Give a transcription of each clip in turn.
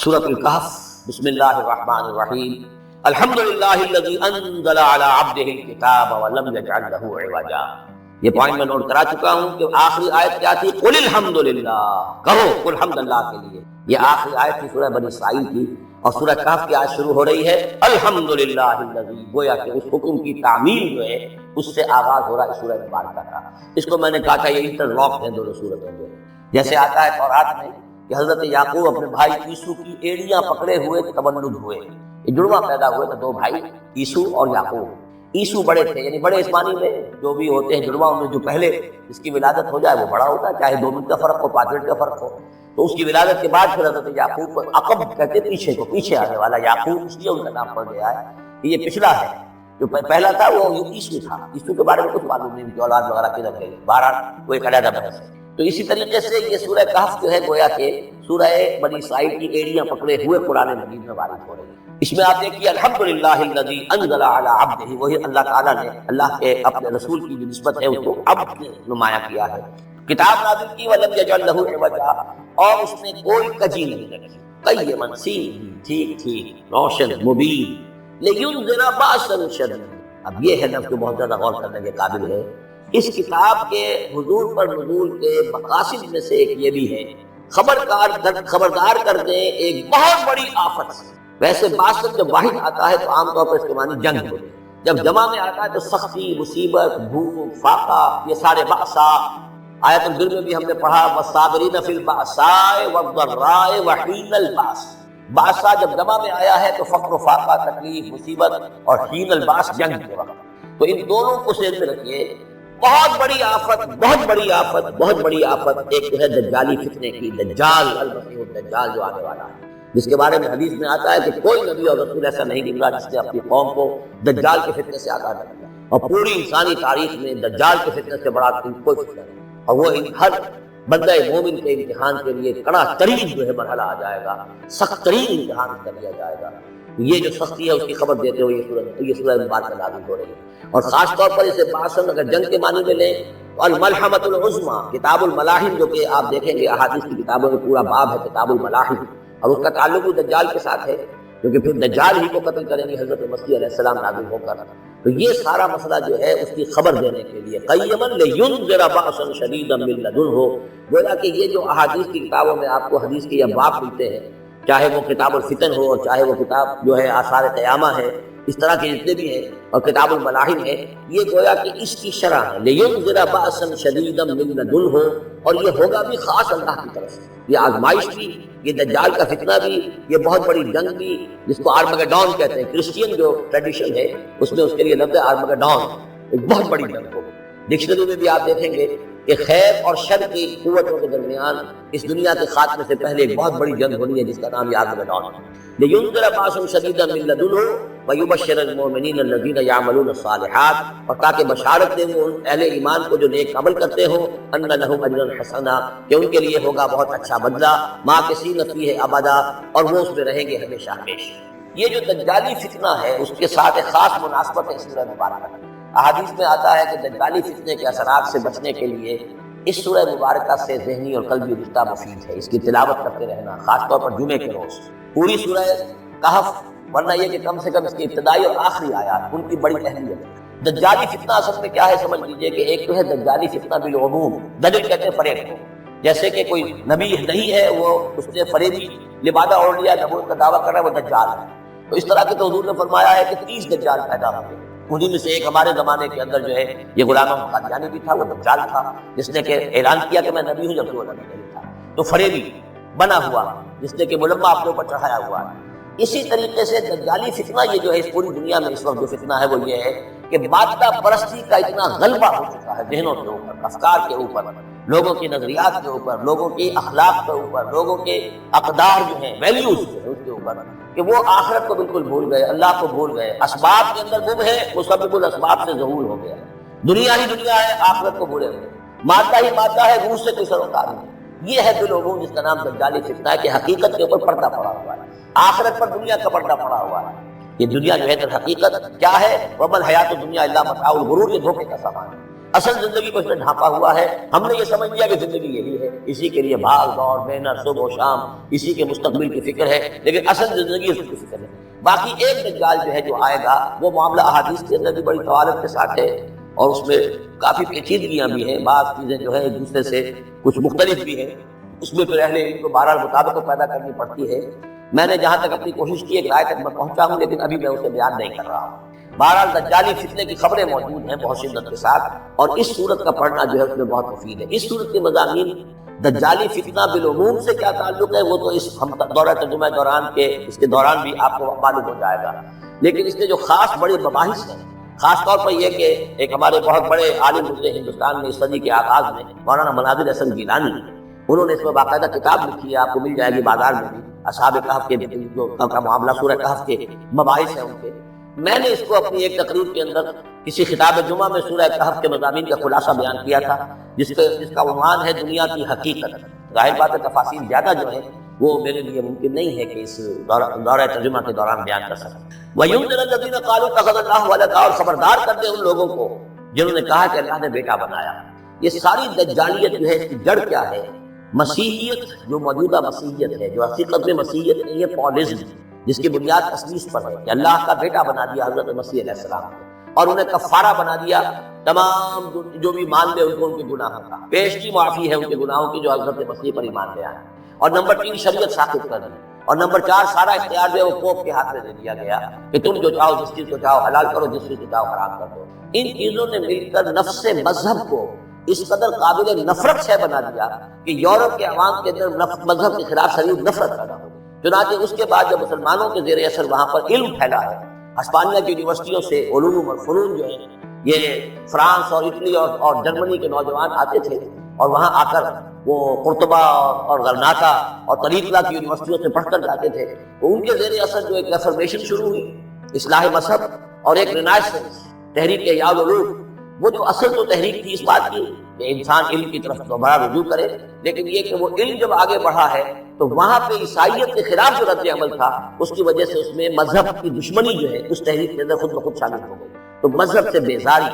سورۃ الکہف۔ بسم اللہ الرحمن الرحیم۔ الحمدللہ الذی انزل علی عبدہ الکتاب ولم یجعل لہ عوجا۔ یہ پوائنٹ میں نوٹ کرا چکا ہوں کہ آخری آیت کیا تھی؟ قل الحمدللہ، کہو قل الحمد للہ کے لیے۔ یہ آخری آیت تھی سورہ بنی اسرائیل کی، اور سورہ کہف کی آیت شروع ہو رہی ہے الحمدللہ الذی، گویا کہ اس حکم کی تعمیل جو ہے اس سے آغاز ہو رہا ہے سورہ مبارکہ کا۔ اس کو میں نے کہا تھا یہ انٹر لاک ہیں دونوں سورتوں میں، جیسے آتا ہے تورات میں کہ حضرت یعقوب اپنے بھائی عیسو کی ایڑیاں پکڑے ہوئے تولد ہوئے، یہ جڑواں پیدا ہوئے تھے دو بھائی عیسو اور یعقوب۔ عیسو بڑے تھے، یعنی بڑے اسمانی میں جو بھی ہوتے ہیں جڑواں میں جو پہلے جس کی ولادت ہو جائے وہ بڑا ہوتا ہے، چاہے 2 منٹ کا فرق ہو 5 منٹ کا فرق ہو۔ تو اس کی ولادت کے بعد پھر حضرت یعقوب کو عقب کہتے پیچھے کو، پیچھے آنے والا یعقوب، اس لیے ان کا نام پڑ گیا ہے کہ یہ پچھلا ہے۔ جو پہلا تھا وہ عیسو تھا، عیسو کے بارے میں کچھ معلوم نہیں کہ اولاد وغیرہ کدھر گئی، بہرحال وہ ایک علیحدہ بحث ہے۔ تو اسی طریقے سے یہ سورہ کہف جو ہے گویا کہ سورہ بنی اسرائیل کی ایڑیاں پکڑے ہوئے قرآن مجید میں وارد ہو رہی ہے۔ اس میں آپ دیکھیے الحمدللہ الذی انزل علی عبدہ، وہی اللہ تعالیٰ نے اللہ کے اپنے رسول کی جو نسبت ہے اس کو عبد نے نمایاں کیا ہے۔ کتاب نازل کی ولم یجعل لہ عوجا، اور اس نے کوئی کجی نہیں رکھی، قیما سیدھی، ٹھیک ٹھیک، روشن مبین، لینذر باسا شدید۔ اب یہ ہے لفظ جو بہت زیادہ غور کرنے کے قابل ہے۔ اس کتاب کے حضور پر نزول کے مقاصد میں سے ایک یہ بھی ہے خبردار کر دیں ایک بہت بڑی آفت سے۔ ویسے باسط جب واحد آتا ہے تو عام طور پر اس کے معنی جنگ ہوتے ہیں، جب جمع میں آتا ہے تو سختی، مصیبت، بھوک، فاقہ، یہ سارے بأسا۔ آیت البر میں بھی ہم نے پڑھا والصابرین فی البأساء والضراء وحین الباس۔ بأسا جب جمع میں آیا ہے تو فقر و فاقہ، تکلیف، مصیبت، اور حین الباس جنگ کے وقت۔ تو ان دونوں کو ذہن میں رکھیے، بہت بڑی آفت، بہت بڑی آفت، بہت بڑی آفت ایک جو ہے دجالی فتنے کی، دجال المسیح الدجال جو آنے والا ہے، جس کے بارے میں حدیث میں آتا ہے کہ کوئی نبی اور رسول ایسا نہیں نکلا جس نے اپنی قوم کو دجال کے فتنے سے آگاہ نہ کیا، اور پوری انسانی تاریخ میں دجال کے فتنے سے بڑا کوئی فتنہ نہیں، اور وہ ہر بندہ مومن کے امتحان کے لیے کڑا ترین جو ہے مرحلہ آ جائے گا، سخت ترین امتحان کر لیا جائے گا۔ یہ جو سختی ہے اس کی خبر دیتے ہوئے یہ سورہ مبارکہ نازل ہو رہی ہے، اور خاص طور پر اسے باسن اگر جنگ کے معنی میں لیں تو الملحمۃ العظمیٰ، کتاب الملاحم جو کہ آپ دیکھیں گے احادیث کی کتابوں میں پورا باب ہے کتاب الملاحم، اور اس کا تعلق بھی دجال کے ساتھ ہے، کیونکہ پھر دجال ہی کو قتل کریں گے حضرت مسیح علیہ السلام نازل ہو کر۔ تو یہ سارا مسئلہ جو ہے اس کی خبر دینے کے لیے قیما لینذر باسا شدیدا من لدنہ، گویا کہ یہ جو احادیث کی کتابوں میں آپ کو حدیث کے یہ باب ملتے ہیں، چاہے وہ کتاب الفتن ہو اور چاہے وہ کتاب جو ہے آثار قیامہ ہے، اس طرح کے جتنے بھی ہیں، اور کتاب الملاحم ہے، یہ گویا کہ اس کی شرح ہے لینذر باسا شدیدا من لدنہ، اور یہ ہوگا بھی خاص اللہ کی طرف سے، یہ آزمائش بھی، یہ دجال کا فتنہ بھی، یہ بہت بڑی جنگ بھی، جس کو آرمگڈون کہتے ہیں، کرسچین جو ٹریڈیشن ہے اس میں اس کے لیے لفظ آرمگڈون، ایک بہت بڑی جنگ ہوگی۔ ڈکشنری میں بھی آپ دیکھیں گے کہ خیر اور شر کی قوتوں کے درمیان اس دنیا کے خاتمے سے پہلے ایک بہت بڑی جنگ ہونی ہے جس کا نام آرمگڈون ہے۔ لینذر باسا شدیدا من لدنہ ویبشر المؤمنین الذین یعملون الصالحات، اور تاکہ بشارت دیں وہ ان اہل ایمان کو جو نیک عمل کرتے ہوں، ان لہم اجرا حسنا، کہ ان کے لیے ہوگا بہت اچھا بدلہ، ماکثین فیہ ابدا، اور وہ اس میں رہیں گے ہمیشہ ہمیشہ۔ یہ جو دجالی فتنہ ہے اس کے ساتھ ایک خاص مناسبت ہے سورہ مبارکہ۔ احادیث میں آتا ہے کہ دجالی فتنے کے اثرات سے بچنے کے لیے اس سورہ مبارکہ سے ذہنی اور قلبی رشتہ مفید ہے، اس کی تلاوت کرتے رہنا، خاص طور پر جمعے کے روز پوری سورہ کہف، ورنہ یہ کہ کم سے کم اس کی ابتدائی اور آخری آیات ان کی بڑی اہمیت ہے۔ دجالی فتنہ اصل میں کیا ہے سمجھ لیجئے کہ ایک تو ہے دجالی فتنہ بالعموم، دجل کہتے ہیں فریب کو، جیسے کہ کوئی نبی نہیں ہے وہ اس نے فریبی لبادہ اوڑھ لیا، نبوت کا دعویٰ کر رہا ہے، وہ دجال ہے۔ تو اس طرح کے تو حضور نے فرمایا ہے کہ 30 دجال پیدا ہوں گے، انہیں میں سے ایک ہمارے زمانے کے اندر جو ہے یہ غلام احمد قادیانی بھی تھا، وہ دجال تھا جس نے کہ اعلان کیا کہ میں نبی ہوں جبکہ وہ نبی نہیں تھا، تو فریبی بنا ہوا جس نے کہ ملمہ اپنے اوپر چڑھایا ہوا ہے۔ اسی طریقے سے دجالی فتنہ یہ جو ہے اس پوری دنیا میں اس وقت جو فتنہ ہے وہ یہ ہے کہ مادہ پرستی کا اتنا غلبہ ہو چکا ہے ذہنوں کے اوپر، افکار کے اوپر، لوگوں کے نظریات کے اوپر، لوگوں کی اخلاق کے اوپر، لوگوں کے اقدار جو ہیں، ویلیوز جو ہیں اس کے اوپر، کہ وہ آخرت کو بالکل بھول گئے، اللہ کو بھول گئے، اسباب کے اندر گم ہے، مسبب الاسباب سے ظہور ہو گیا، دنیا ہی دنیا ہے، آخرت کو بھولے ہوئے، مادہ ہی مادہ ہے، روح سے کوئی سروکار نہیں۔ یہ ہے بالعموم جس کا نام دجالی فتنہ ہے کہ حقیقت کے اوپر پردہ پڑا ہوا ہے، آخرت پر دنیا کا پردہ پڑا ہوا ہے۔ یہ دنیا جو ہے در حقیقت کیا ہے؟ وَمَا الْحَيَاةُ الدُّنْيَا إِلَّا مَتَاعُ الْغُرُورِ، یہ دھوکے کا سامان ہے۔ اصل زندگی کو اس نے ڈھانپا ہوا ہے. ہم نے یہ سمجھ لیا کہ زندگی یہی ہے، اسی کے لیے بھاگ دوڑ محنت صبح و شام، اسی کے مستقبل کی فکر ہے، لیکن اصل زندگی اس کی فکر ہے. باقی ایک دجال جو ہے جو آئے گا وہ معاملہ احادیث کے اندر بھی بڑی طوالت کے ساتھ ہے اور اس میں کافی پیچیدگیاں بھی ہیں، بعض چیزیں جو ہے ایک دوسرے سے کچھ مختلف بھی ہیں، اس میں پھر اہل علم کو بہرحال مطابقت پیدا کرنی پڑتی ہے. میں نے جہاں تک اپنی کوشش کی ایک رائے تک میں پہنچا ہوں، لیکن ابھی میں اسے بیان نہیں کر رہا ہوں. بہرحال دجالی فتنے کی خبریں موجود ہیں بہت شدت کے ساتھ، اور اس صورت کا پڑھنا جو ہے اس میں بہت مفید ہے. اس صورت کے مضامین دجالی فتنہ بالعموم سے کیا تعلق ہے وہ تو اس دورہ ترجمہ دوران کے اس کے دوران بھی آپ کو معلوم ہو جائے گا، لیکن اس کے جو خاص بڑے مباحث ہیں، خاص طور پر یہ کہ ایک ہمارے بہت بڑے عالم ہوئے ہندوستان میں اس صدی کے آغاز میں مولانا مناظر حسن گیلانی، انہوں نے اس میں باقاعدہ کتاب لکھی ہے، آپ کو مل جائے گی بازار میں بھی، اصحاب کہف کے جو کا معاملہ سورہ کہف کے مباحث ہیں ان کے. میں نے اس کو اپنی ایک تقریر کے اندر کسی خطاب جمعہ میں سورہ کہف کے مضامین کا خلاصہ بیان کیا تھا، جس کا عنوان ہے دنیا کی حقیقت. ظاہر بات ہے تفاصیل زیادہ جو ہے وہ میرے لیے ممکن نہیں ہے کہ اس دورہ ترجمہ کے دوران بیان کر سکیں. وَيُنذِرَ الَّذِينَ قَالُوا اتَّخَذَ اللَّهُ وَلَدًا، اور خبردار کر دے ان لوگوں کو جنہوں نے کہا کہ اللہ نے بیٹا بنایا. یہ ساری دجالیت جو ہے اس کی جڑ کیا ہے؟ مسیحیت، جو موجودہ مسیحیت ہے، جو حقیقت میں مسیحیت نہیں ہے، پالزم، جس کی بنیاد تسلیس پر ہے کہ اللہ کا بیٹا بنا دیا حضرت مسیح علیہ السلام کو، اور انہیں کفارہ بنا دیا تمام جو بھی مان لے ان کو ان کے گناہوں کا، پیشگی معافی ہے ان کے گناہوں کی جو حضرت مسیح پر ایمان لے آئے. اور نمبر 3 شریعت ثابت کر دی، اور نمبر 4 سارا اختیار جو ہے وہ پوپ کے ہاتھ میں دے دیا گیا کہ تم جو چاہو جس چیز کو چاہو حلال کرو، جس چیز کو چاہو حرام کر دو. ان چیزوں نے مل کر نفس مذہب کو اس قدر قابل نفرت سے بنا دیا کہ یورپ کے عوام کے اندر مذہب کے خلاف شدید نفرت پیدا ہو. چنانچہ اس کے بعد جب مسلمانوں کے زیر اثر وہاں پر علم پھیلا ہے، ہسپانیہ کی یونیورسٹیوں سے علوم اور فنون جو ہے یہ فرانس اور اٹلی اور جرمنی کے نوجوان آتے تھے اور وہاں آ کر وہ قرطبہ اور غرناطہ اور طریقہ کی یونیورسٹیوں سے پڑھ کر جاتے تھے. تو ان کے زیر اثر جو ایک ریفارمیشن شروع ہوئی، اصلاح مذہب اور ایک رینائسنس، تحریک احیاء العلوم. وہ جو اصل تو تحریک تھی اس بات کی کہ انسان علم کی طرف دوبارہ رجوع کرے، لیکن یہ کہ وہ علم جب آگے بڑھا ہے تو وہاں پہ عیسائیت کے خلاف جو رد عمل تھا اس کی وجہ سے اس میں مذہب کی دشمنی جو ہے اس تحریک کے اندر خود بخود شامل ہو گئی. تو مذہب سے بیزاری،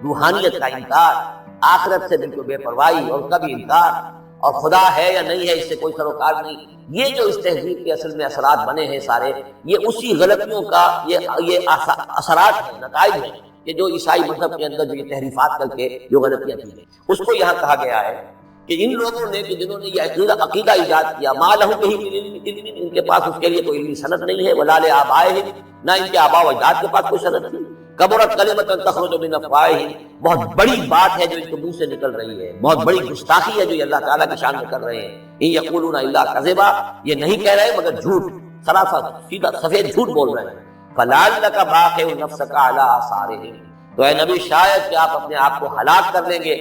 روحانیت کا انکار، آخرت سے بالکل بے پرواہی اور کا بھی انکار، اور خدا ہے یا نہیں ہے اس سے کوئی سروکار نہیں، یہ جو اس تہذیب کے اصل میں اثرات بنے ہیں سارے، یہ اسی غلطیوں کا یہ اثرات ہیں، نتائج ہیں کہ جو عیسائی مذہب کے اندر جو یہ تحریفات کر کے جو غلطیاں کی ہیں. اس کو یہاں کہا گیا ہے کہ ان لوگوں نے کہ جنہوں نے یہ عقیدہ ایجاد کیا، ما لہم بہ من علم، ان کے پاس اس کے لیے کوئی علمی سند نہیں ہے، ولا لآبائہم، نہ ان کے آباء و اجداد کے پاس کوئی سند نہیں. کبرت کلمۃ تخرج من افواہہم، بہت بڑی بات ہے جو ان کے منہ سے نکل رہی ہے، بہت بڑی گستاخی ہے جو یہ اللہ تعالیٰ کی شان میں کر رہے ہیں. ان یقولون الا کذبا، یہ نہیں کہہ رہے مگر جھوٹ، سراسر سیدھا سفید جھوٹ بول رہے ہیں. فلعلک باخع نفسک علی آثارہم، تو اے نبی شاید کہ آپ اپنے آپ کو ہلاک کر لیں گے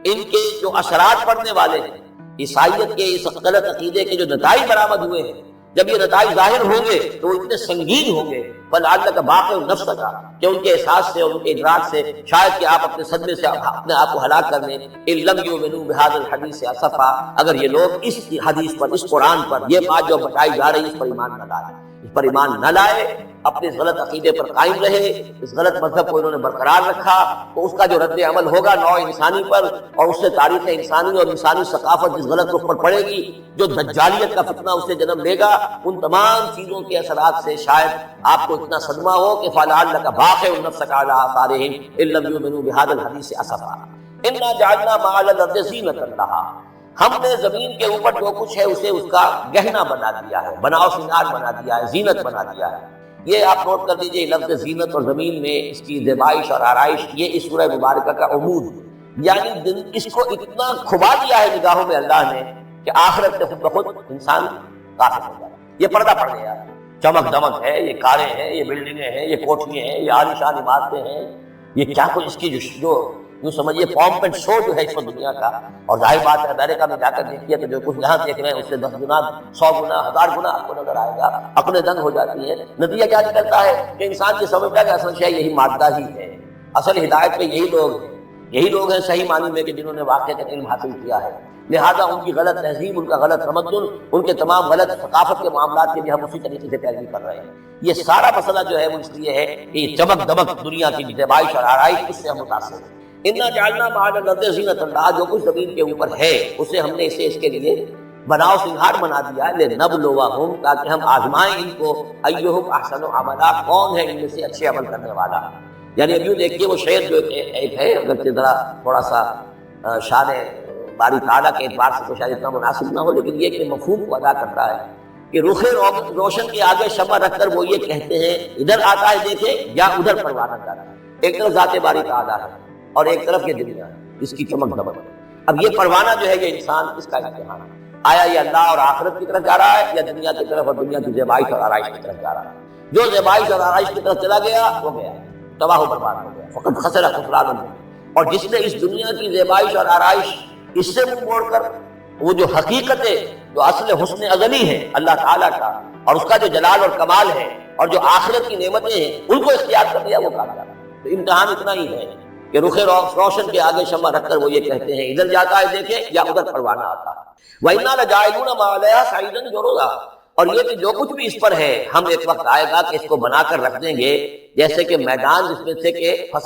ان کے جو اثرات پڑنے والے ہیں، عیسائیت کے اس غلط عقیدے کے جو نتائج برآمد ہوئے ہیں. جب یہ نتائج ظاہر ہوں گے تو اتنے سنگین ہوں گے، فلعلک باخع نفسک، کہ ان کے احساس سے، ان کے ادراک سے شاید کہ آپ اپنے صدمے سے اپنے آپ کو ہلاک کر لیں. ان لم یؤمنوا بہذا الحدیث اسفا، اگر یہ لوگ اس حدیث پر، اس قرآن پر، یہ بات جو بتائی جا رہی ہے اس پر ایمان نہ لائے، اس پر ایمان نہ لائے، اپنے اس غلط عقیدے پر قائم رہے، اس غلط مذہب کو انہوں نے برقرار رکھا، تو اس کا جو رد عمل ہوگا نوع انسانی پر، اور اس سے تاریخ انسانی اور انسانی ثقافت جس غلط رخ پر پڑے گی، جو دجالیت کا فتنہ اسے جنم لے گا، ان تمام چیزوں کے اثرات سے شاید آپ کو اتنا صدمہ ہو کہ فلعلک باخع نفسک علی آثارہم ان لم یؤمنوا بہذا الحدیث اسفا انا جعلنا ما علی الارض زینۃ لہا، ہم نے زمین کے اوپر جو کچھ ہے اسے اس کا گہنا بنا دیا ہے، بناؤ سنگار بنا دیا ہے، زینت بنا دیا ہے. یہ آپ نوٹ کر دیجئے، لفظ زینت اور زمین میں اس کی زیبائش اور آرائش، یہ اس سورہ مبارکہ کا عمود، یعنی اس کو اتنا کھبا دیا ہے نگاہوں میں اللہ نے کہ آخرت سے خود بخود انسان کافر ہو جائے. یہ پردہ پڑ گیا، چمک دمک ہے، یہ کاریں ہیں، یہ بلڈنگیں ہیں، یہ کوٹھیاں ہیں، یہ عالیشان عمارتیں ہیں، یہ کیا کچھ اس کی جو یوں سمجھیے پومپ اینڈ شو جو ہے اس وقت دنیا کا. اور ظاہر بات ہے امریکہ میں جا کر دیکھیے تو جو کچھ یہاں دیکھ رہے ہیں اس سے 10 گنا 100 گنا 1000 گنا آپ کو نظر آئے گا، اپنے دنگ ہو جاتی ہے. نتیجہ کیا نکلتا ہے کہ انسان کی سمجھتا ہے کہ اصل شے یہی مادہ ہی ہے، اصل ہدایت پہ یہی لوگ ہیں صحیح معنی میں کہ جنہوں نے واقعہ کا علم حاصل کیا ہے. لہذا ان کی غلط تہذیب، ان کا غلط تمدن، ان کے تمام غلط ثقافت کے معاملات کے بھی ہم اسی طریقے سے پیروی کر رہے ہیں. یہ سارا مسئلہ جو ہے وہ اس لیے ہے کہ یہ چمک دمک دنیا کی زیبائش اور آرائش اس سے ہم متاثر ہیں. انا جعلنا ما علی الارض زینۃ، جو کچھ زمین کے اوپر ہے اسے ہم نے اسے اس کے لیے بناؤ سنگھار بنا دیا، لنبلوہم، تاکہ ہم آزمائیں ان کو، ایہم احسن عملا، کون ہے ان میں سے اچھے عمل کرنے والا۔ یعنی اب یوں دیکھیے وہ شعر جو ایک ہے، اگرچہ ذرا تھوڑا سا شان باری تعالیٰ کے اعتبار سے تو شاید اتنا مناسب نہ ہو، لیکن یہ کہ مفہوم کو ادا کرتا ہے کہ رخ روشن کے آگے شمع رکھ کر وہ یہ کہتے ہیں، ادھر آتا ہے دیکھے یا ادھر پروانہ جاتا ہے۔ ایک طرف ذات باری تعالیٰ ہے اور ایک طرف یہ دنیا ہے، اس کی چمک دمک۔ اب یہ پروانہ جو ہے یہ انسان، اس کا امتحان ہے، آیا یہ اللہ اور آخرت کی طرف جا رہا ہے یا دنیا کی طرف اور دنیا کی زیبائش اور آرائش کی طرف جا رہا ہے۔ جو زیبائش اور آرائش کی طرف چلا گیا وہ گیا، تباہ و برباد ہو گیا، فقط خسر خسران مبین۔ اور جس نے اس دنیا کی زیبائش اور آرائش اس سے منہ موڑ کر وہ جو حقیقت ہے، جو اصل حسن ازلی ہے اللہ تعالیٰ کا، اور اس کا جو جلال اور کمال ہے، اور جو آخرت کی نعمتیں ہیں ان کو اختیار کر لیا، وہ کامیاب ہے۔ تو امتحان اتنا ہی ہے کہ رخ روشن کے آگے شمع رکھ کر وہ یہ کہتے ہیں، ادھر جاتا ہے دیکھے یا ادھر پروانہ آتا ہے۔ وَإِنَّا لَجَاعِلُونَ مَا عَلَيْهَا صَعِيدًا جُرُزًا، اور یہ کہ جو کچھ بھی اس پر ہے ہم ایک وقت آئے گا کہ اس کو بنا کر رکھ دیں گے، جیسے کہ میدان جس میں سے کہ فصل